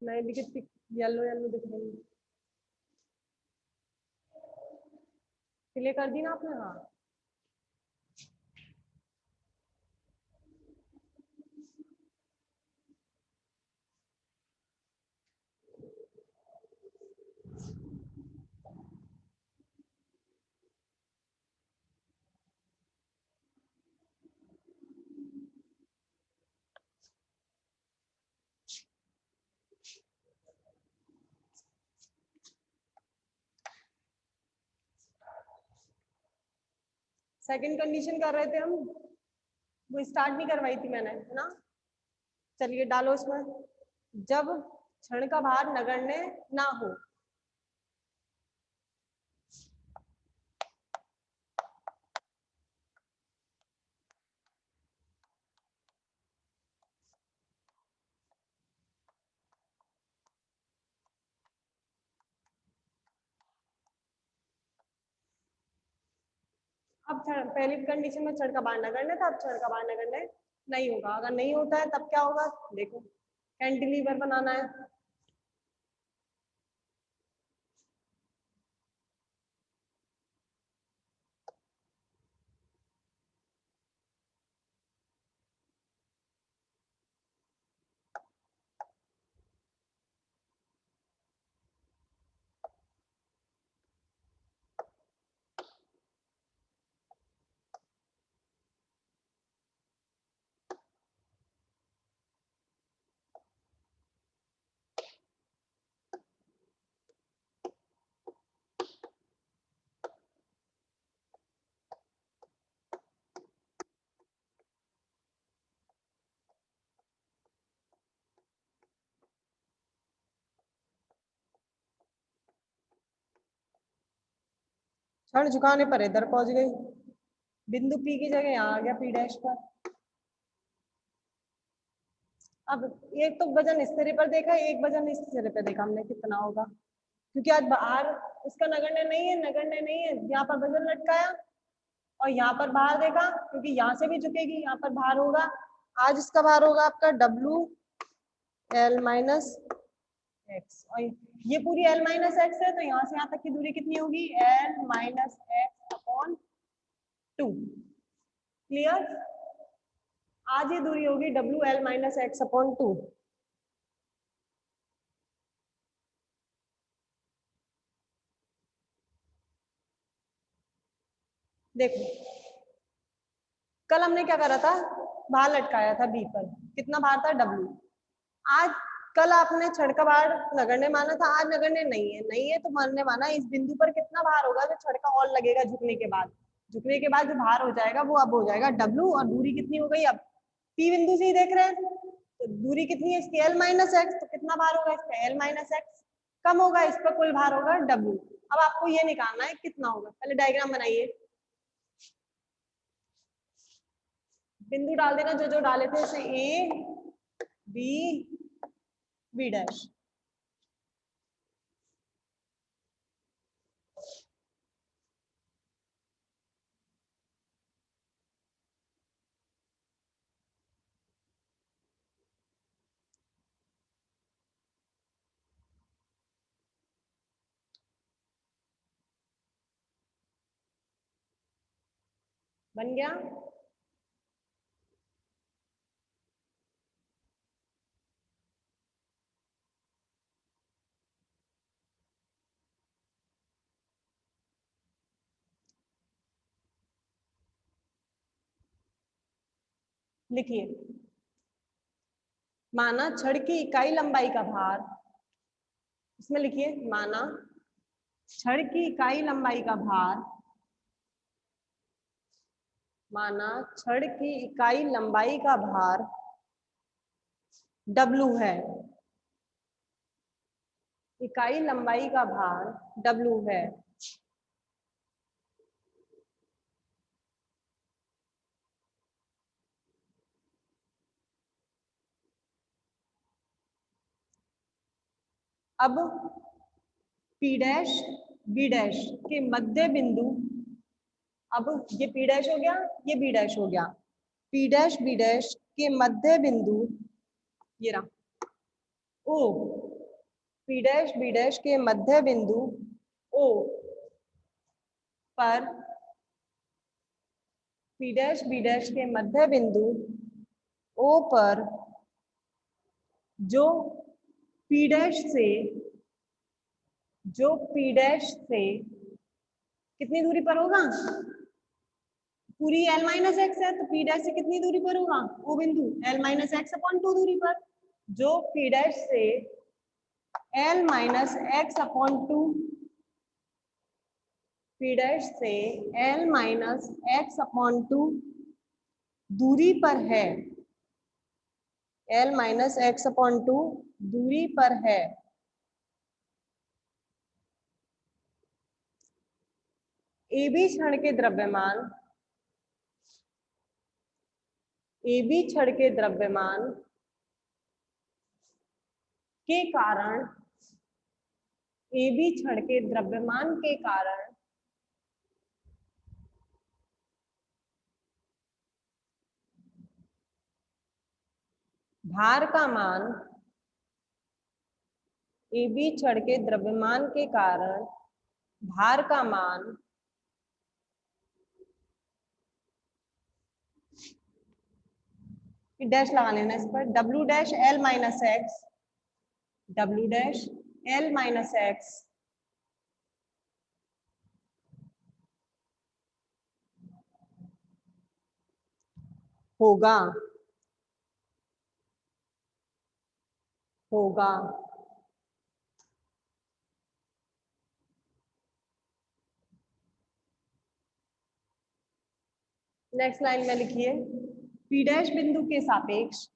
नहीं भी कितनी येलो येलो दिख रही है। क्लियर कर दी ना आपने? हाँ। सेकंड कंडीशन कर रहे थे हम, वो स्टार्ट नहीं करवाई थी मैंने, है ना? चलिए डालो इसमें। जब क्षण का भार नगण्य ना हो। अब पहली कंडीशन में क्षण का भार नगण्य था, अब क्षण का भार नगण्य नहीं होगा। अगर नहीं होता है तब क्या होगा? देखो, कैंटिलीवर बनाना है। क्षण झुकाने पर इधर पहुंच गई, बिंदु पी की जगह यहाँ आ गया पी डैश पर। अब एक तो वजन इस सिरे पर देखा, एक वजन इस सिरे पर देखा हमने, कितना होगा? क्योंकि आज बाहर इसका नगण्य नहीं है, नगण्य नहीं है, यहाँ पर वजन लटकाया और यहाँ पर भार देखा, क्योंकि यहाँ से भी झुकेगी, यहाँ पर भार होगा। आज इसका भार होगा आपका W L माइनस एक्स, और ये पूरी L माइनस एक्स है, तो यहाँ से यहाँ तक की दूरी कितनी होगी? L minus x upon 2। Clear? आज ये दूरी होगी WL माइनस एक्स अपॉन 2। देखो, कल हमने क्या करा था? भार लटकाया था बी पर, कितना भार था? W। आज कल आपने क्षण का भार नगण्य माना था, आज नगण्य नहीं है, नहीं है तो मानने माना इस बिंदु पर कितना भार होगा जो क्षण का और लगेगा झुकने के बाद। झुकने के बाद जो भार हो जाएगा वो अब हो जाएगा W, और दूरी कितनी हो गई? अब P बिंदु से ही देख रहे हैं, तो दूरी कितनी है इसकी? L माइनस एक्स, तो कितना भार होगा इसका? L माइनस एक्स कम होगा, इस पर कुल भार होगा W। अब आपको ये निकालना है कितना होगा। पहले डायग्राम बनाइए, बिंदु डाल देना जो जो डाले थे, जैसे A B B डैश। बन गया? लिखिए, माना छड़ की इकाई लंबाई का भार, इसमें लिखिए माना छड़ की इकाई लंबाई का भार, माना छड़ की इकाई लंबाई का भार W है, इकाई लंबाई का भार W है। अब P डैश B डैश के मध्य बिंदु, अब ये P डैश हो गया, ये B डैश हो गया, P डैश B डैश के मध्य बिंदु ये रहा, O P dash B dash के मध्य बिंदु ओ पर पी डैश बी डैश के मध्य बिंदु ओ पर जो पी डैश से कितनी दूरी पर होगा, पूरी l माइनस एक्स है, तो पी डैश से कितनी दूरी पर होगा वो बिंदु l माइनस एक्स अपॉन 2 दूरी पर, जो पी डैश से l minus x upon 2 P dash से l माइनस एक्स अपॉन 2 दूरी पर है, l माइनस एक्स अपॉन 2 दूरी पर है, ए बी क्षण के द्रव्यमान के कारण भार का मान ए बी क्षण के द्रव्यमान के कारण भार का मान डैश लगा लेना इस पर, W dash L minus X होगा नेक्स्ट लाइन में लिखिए पी डैश बिंदु के सापेक्ष,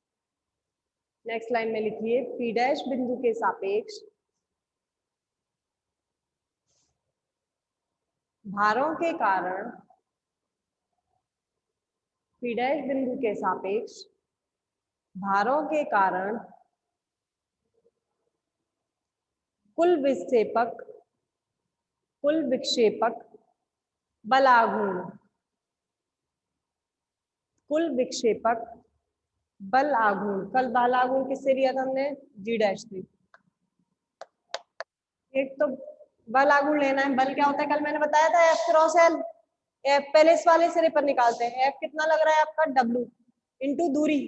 नेक्स्ट लाइन में लिखिए पी डैश बिंदु के सापेक्ष भारों के कारण, पी डैश बिंदु के सापेक्ष भारों के कारण कुल विक्षेपक बल आघूर्ण, कल बल आघूर्ण किससे लिया था हमने, जी डैश से। एक तो बल आघूर्ण लेना है, बल क्या होता है कल मैंने बताया था, एफ क्रॉस एल, एफ पहले इस वाले सिरे पर निकालते हैं, एफ कितना लग रहा है आपका डब्ल्यू इंटू दूरी,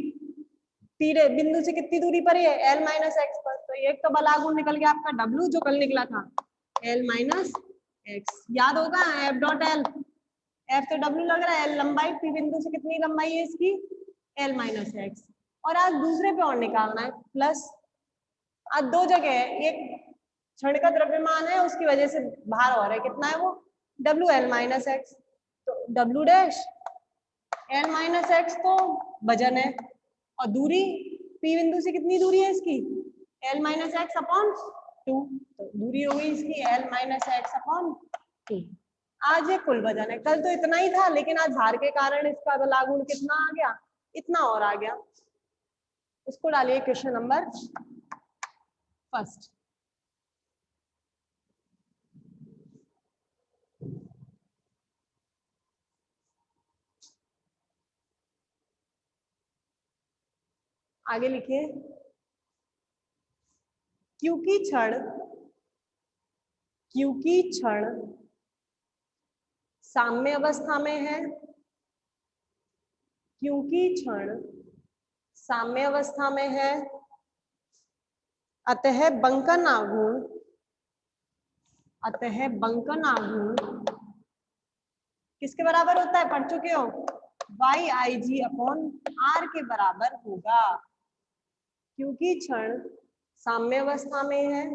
तीरे बिंदु से कितनी दूरी पर है एल माइनस एक्स पर, तो एक तो बल आघूर्ण निकल गया आपका डब्ल्यू जो कल निकला था एल माइनस एक्स, याद होगा एफ डॉट एल, एफ तो डब्ल्यू लग रहा है, एल लंबाई, पी बिंदु से कितनी लंबाई है इसकी एल माइनस एक्स, और आज दूसरे पे और निकालना है प्लस, आज दो जगह है, एक क्षण का द्रव्यमान है उसकी वजह से भार और है, कितना है वो डब्ल्यू एल माइनस एक्स, तो W dash L minus x तो वजन है, और दूरी पी बिंदु से कितनी दूरी है इसकी एल माइनस एक्स अपॉन 2, तो दूरी हो गई इसकी एल माइनस एक्स अपॉन 2, आज ये कुल वजन है, कल तो इतना ही था लेकिन आज भार के कारण इसका बल आघूर्ण कितना आ गया, इतना और आ गया, इसको डालिए क्वेश्चन नंबर फर्स्ट। आगे लिखिए क्योंकि क्षण साम्य अवस्था में है, क्योंकि क्षण साम्य अवस्था में है, अतः बंकन आघूर्ण किसके बराबर होता है, पढ़ चुके हो, Y I G upon R के बराबर होगा, क्योंकि क्षण साम्य अवस्था में है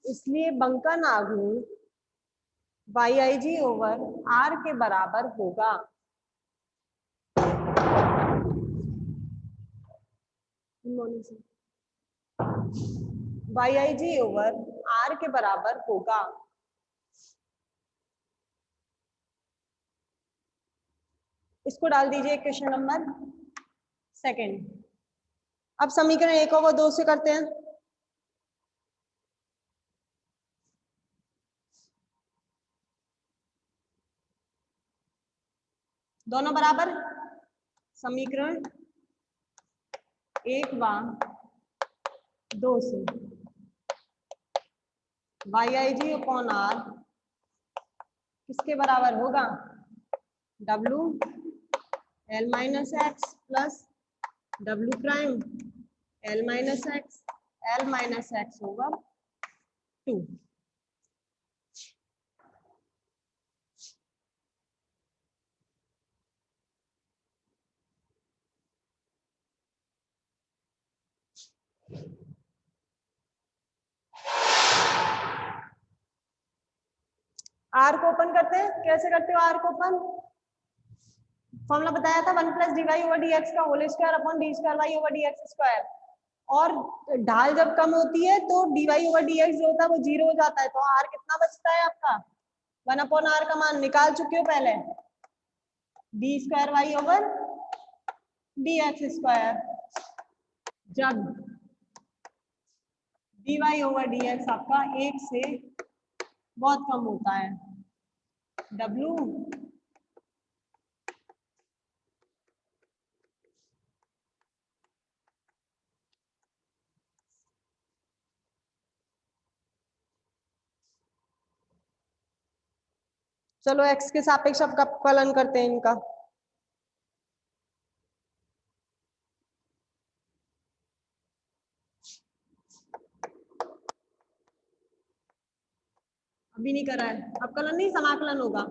इसलिए बंकन आघूर्ण Y I G over R के बराबर होगा, Y I G over R के बराबर होगा, इसको डाल दीजिए क्वेश्चन नंबर सेकंड। अब समीकरण 1 और 2 से करते हैं, दोनों बराबर, समीकरण 1 व 2 से Y I G upon R किसके बराबर होगा? W L minus X plus W prime L minus X. L minus X होगा 2। आर को ओपन करते हैं। कैसे करते हो आर को ओपन? फॉर्मूला बताया था 1 plus D Y over D X का whole square upon D square Y over D X square. और ढाल जब कम होती है तो D Y over D X जो होता है वो 0 हो जाता है। तो आर कितना बचता है आपका? 1 अपॉन आर का मान निकाल चुके हो पहले, D square Y over D X square. जब D Y over D X आपका 1 से बहुत कम होता है, डब्लू चलो एक्स के सापेक्ष अब कलन करते हैं इनका। अभी नहीं करा है, अब कलन नहीं समाकलन होगा।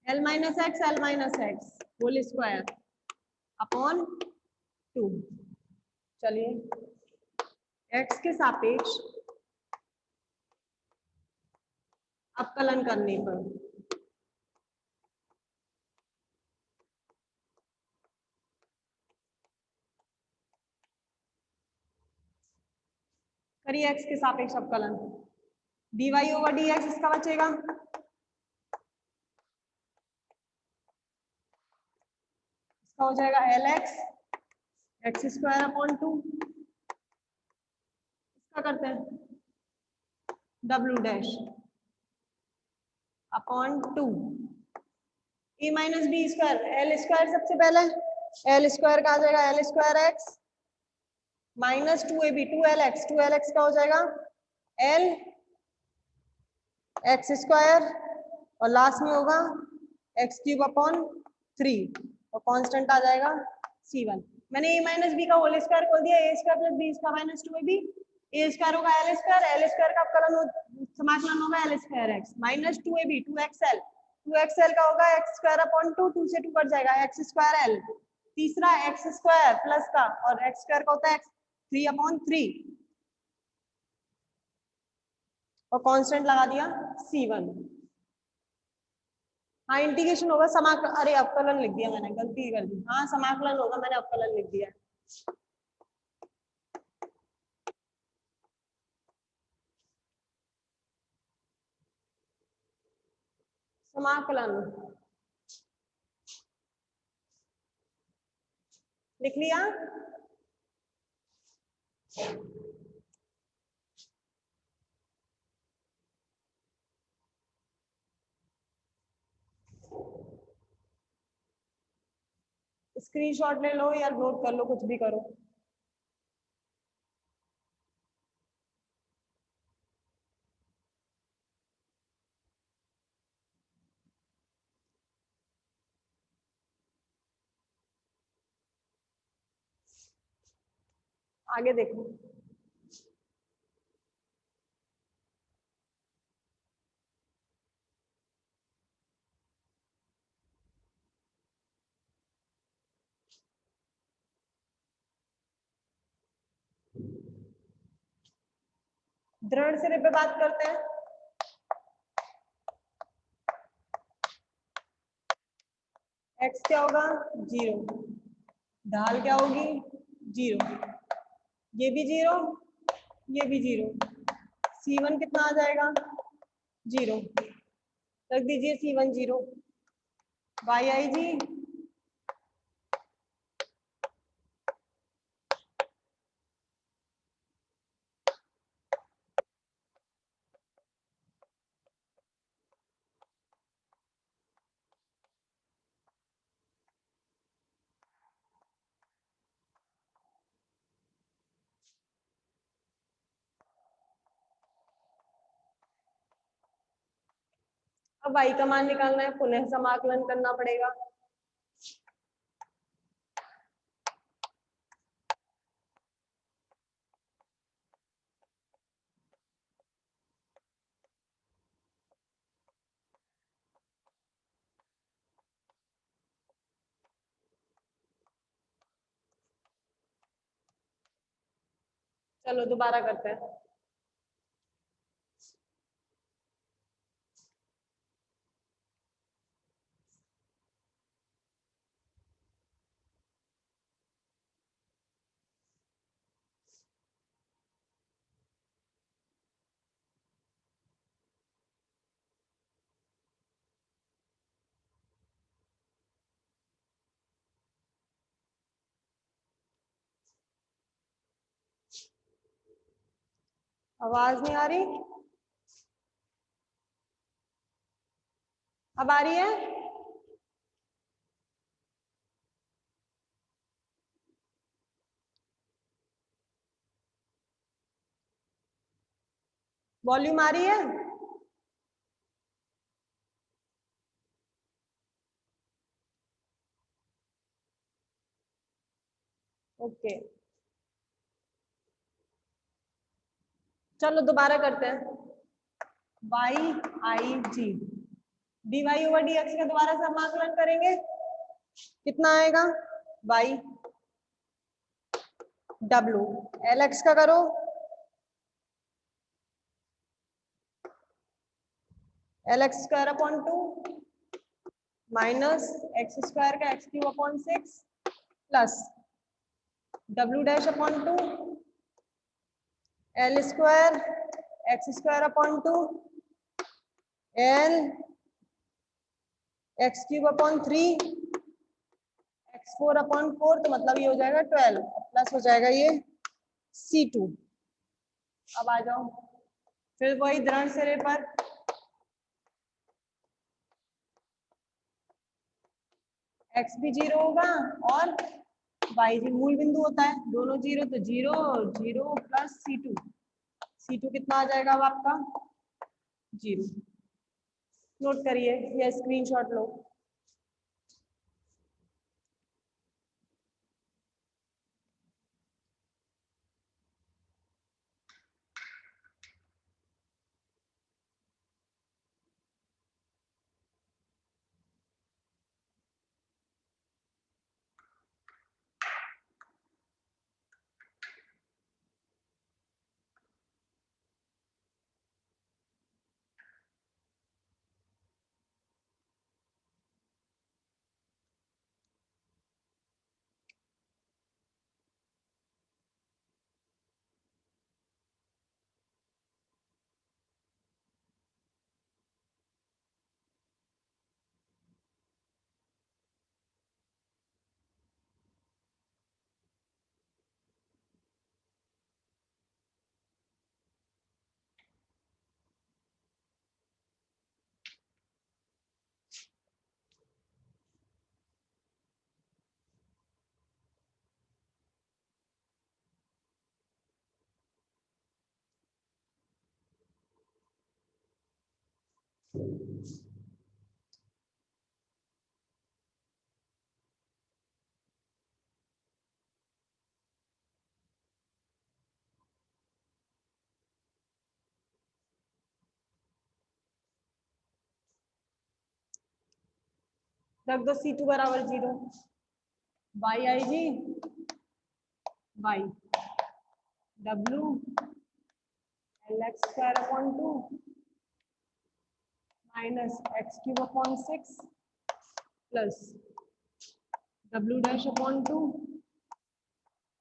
L minus X whole square upon 2। चलिए एक्स के सापेक्ष अवकलन करने पर करिए एक्स के सापेक्ष अवकलन। D Y over D X इसका बचेगा, इसका हो जाएगा L X X square upon 2। इसका करते हैं W dash upon 2 A minus B square. L square सबसे पहले, एल स्क्वायर का आ जाएगा L square x minus 2ab 2lx। 2lx का हो जाएगा एल एक्स स्क्वायर और लास्ट में होगा एक्स क्यूब अपॉन 3 और कांस्टेंट आ जाएगा c1। मैंने a माइनस बी का होल स्क्वायर खोल दिया, A square plus B square minus 2ab। A square होगा एल स्क्वायर का अपकलन समाकलन होगा L square x minus 2ab 2xl 2xl का होगा एक्स स्क्वायर अपॉन 2, 2 से 2 कट जाएगा एक्स स्क्वायर एल। तीसरा एक्स स्क्वायर प्लस का और एक्स स्क्वायर का होता है एक्स 3 अपॉन 3 और कांस्टेंट लगा दिया c1। हाँ इंटीग्रेशन होगा अरे अवकलन लिख दिया मैंने, गलती कर दी। हाँ समाकलन होगा, मैंने अवकलन लिख दिया। समाकलन लिख लिया। स्क्रीनशॉट ले लो या नोट कर लो, कुछ भी करो। आगे देखो, दृढ़ सिरे पे बात करते हैं। एक्स क्या होगा 0, ढाल क्या होगी 0, ये भी 0 ये भी 0, c1 कितना आ जाएगा 0। रख दीजिए c1 0। वाई आई जी अब y का मान निकालना है, पुनः समाकलन करना पड़ेगा। चलो दोबारा करते हैं। आवाज नहीं आ रही? अब आ रही है? वॉल्यूम आ रही है? ओके, चलो दोबारा करते हैं। Y I G D Y over D X का दोबारा समाकलन करेंगे, कितना आएगा? वाई डब्लू एल एक्स का करो, L X square upon 2 minus X square का X cube upon 6 plus W dash upon 2 L square X square upon 2 L X cube upon 3 X 4 upon 4, तो मतलब ये हो जाएगा 12 प्लस हो जाएगा ये C2। अब आ जाओ फिर वही दृढ़ सिरे पर, x भी 0 होगा और y जी मूल बिंदु होता है, दोनों 0 तो 0 0 प्लस C2 कितना आ जाएगा अब आपका? 0। नोट करिए या स्क्रीनशॉट लो। रख दो C2 बराबर 0, y आई जी y W L X square upon 2 minus x cube upon 6 plus W dash upon 2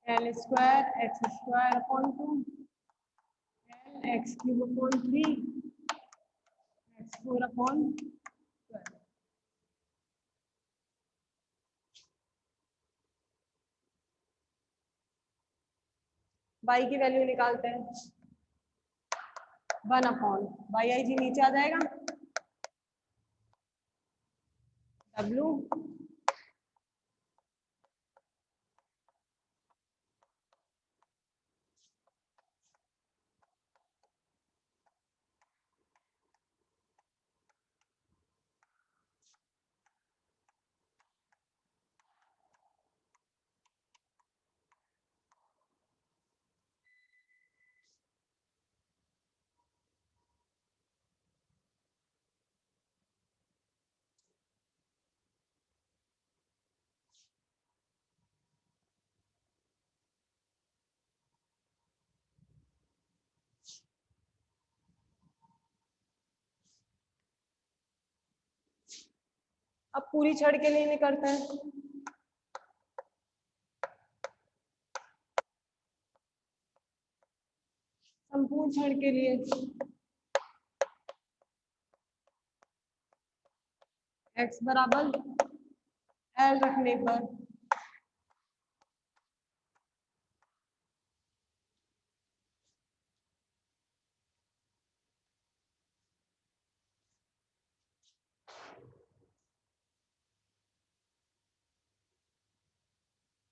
L square X square upon 2 L X cube upon 3 X 4 upon 12। y की वैल्यू निकालते हैं, 1 upon Y I जी नीचे आ जाएगा, W अब पूरी छड़ के लिए निकलते हैं। संपूर्ण छड़ के लिए x बराबर l रखने पर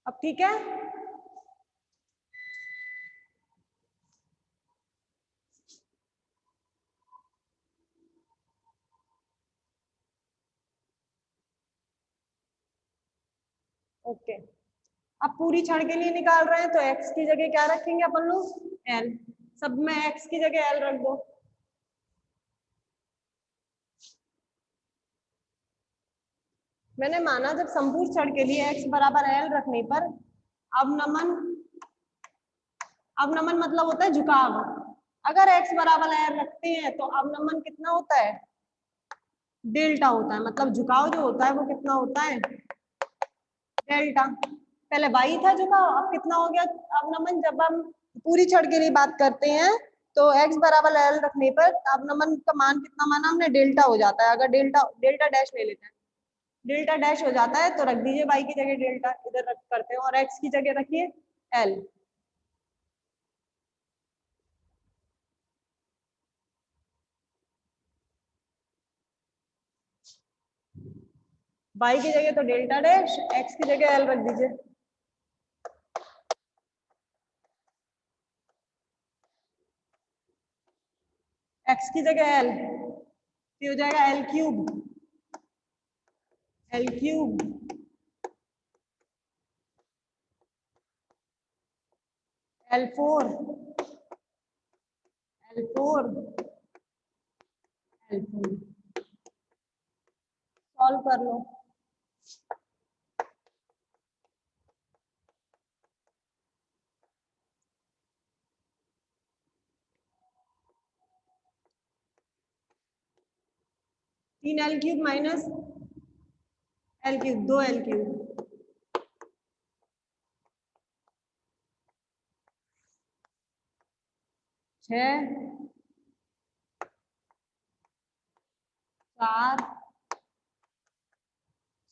अब ठीक है। ओके, अब पूरी छड़ के लिए निकाल रहे हैं तो x की जगह क्या रखेंगे अपन लोग, l। सब में x की जगह l रख दो। मैंने माना जब संपूर्ण छड़ के लिए x बराबर l रखने पर अवनमन मतलब होता है झुकाव। अगर x बराबर l रखते हैं तो अवनमन कितना होता है, डेल्टा होता है। मतलब झुकाव जो होता है वो कितना होता है, डेल्टा। पहले y था झुकाव, अब कितना हो गया अवनमन। जब हम पूरी छड़ के लिए बात करते हैं तो x बराबर l रखने पर अवनमन का मान कितना माना हमने, डेल्टा हो जाता है। अगर डेल्टा डैश ले लेते हैं, डेल्टा डैश हो जाता है तो रख दीजिए y की जगह डेल्टा, इधर रख करते हैं, और x की जगह रखिए l। y की जगह तो डेल्टा डैश, x की जगह l रख दीजिए। x की जगह l तो हो जाएगा l cube, l cube l4 l4 l4। Solve कर लो। तीन L cube minus L cube, दो एल क्यूब, छः, चार,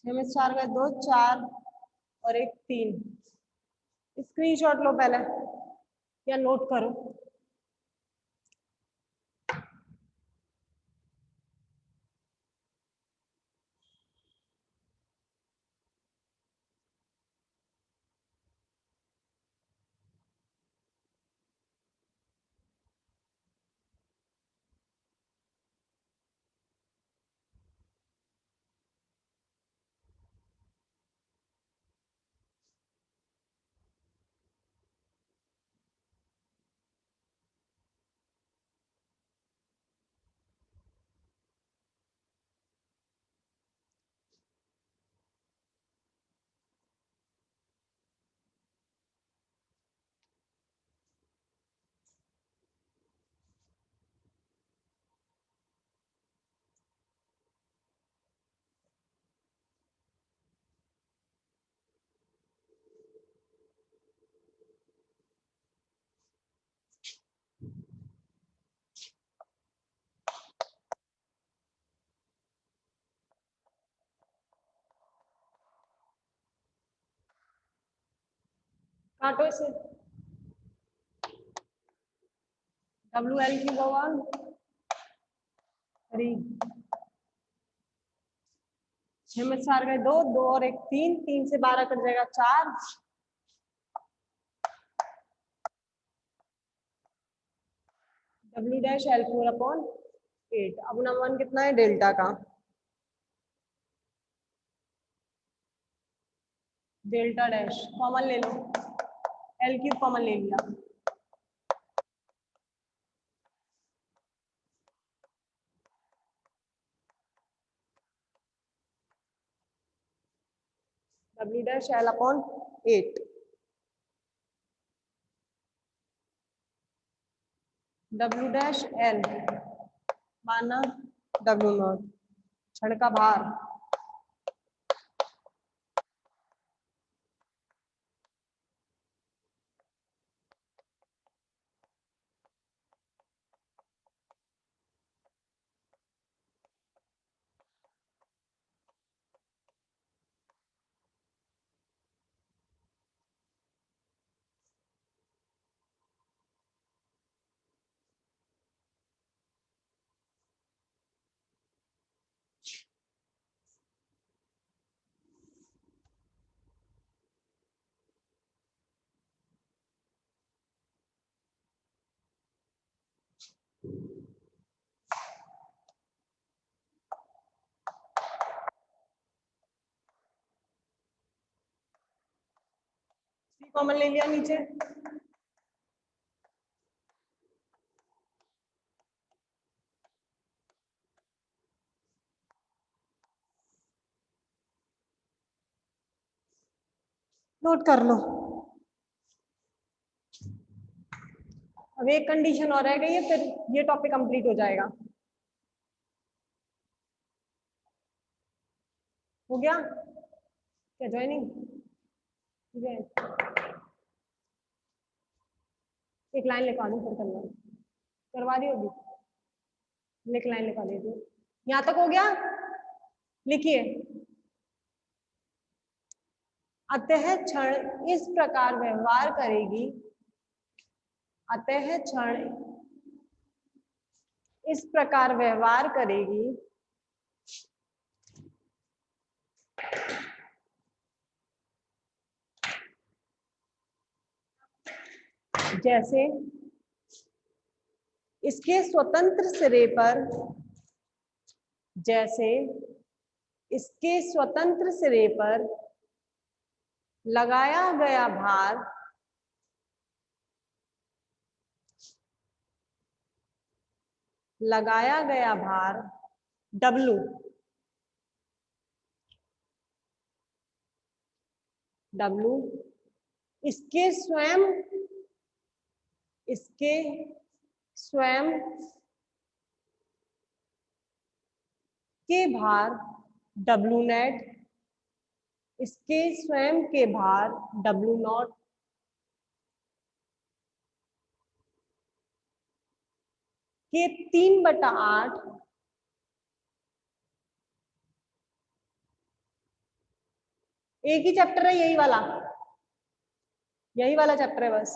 छः में से चार गए दो, चार और एक तीन। स्क्रीनशॉट लो पहले या नोट करो। काटो इसे। डब्ल्यू एल की भगवान 3, छह में चार गए दो, दो और एक तीन, तीन से 12 कट जाएगा 4, डब्ल्यू डैश एल 4/8। अब नमन कितना है डेल्टा का, डेल्टा डैश कॉमन ले लो, एल क्यूब कॉमन ले लिया, W dash L, W dash L माना डब्ल्यू नॉट, छड़ का भार कॉमन ले लिया नीचे, नोट कर लो। अब एक कंडीशन और रह गई है, फिर ये टॉपिक कंप्लीट हो जाएगा। हो गया क्या ज्वाइनिंग? ठीक है, एक लाइन लिखवा दूं फिर करना, करवा दी होगी, लिख लाइन लिखवा देती हूँ। यहाँ तक हो गया, लिखिए। अतः क्षण इस प्रकार व्यवहार करेगी, अतः क्षण इस प्रकार व्यवहार करेगी जैसे इसके स्वतंत्र सिरे पर, जैसे इसके स्वतंत्र सिरे पर लगाया गया भार W, इसके स्वयं के भार W नेट, इसके स्वयं के भार W नॉट के 3/8 एक ही चैप्टर है, यही वाला चैप्टर है बस।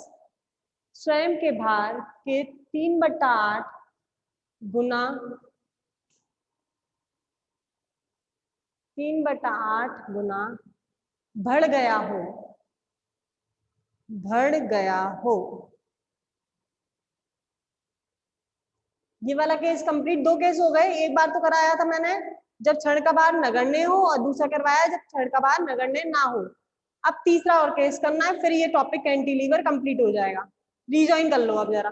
स्वयं के भार के 3/8 गुना 3/8 गुना बढ़ गया हो। ये वाला केस कंप्लीट, 2 केस हो गए। एक बार तो कराया था मैंने जब क्षण का भार नगण्य हो, और दूसरा करवाया जब क्षण का भार नगण्य ना हो। अब तीसरा और केस करना है, फिर ये टॉपिक कैंटिलीवर कंप्लीट हो जाएगा। रीजॉइन कर लो अब जरा।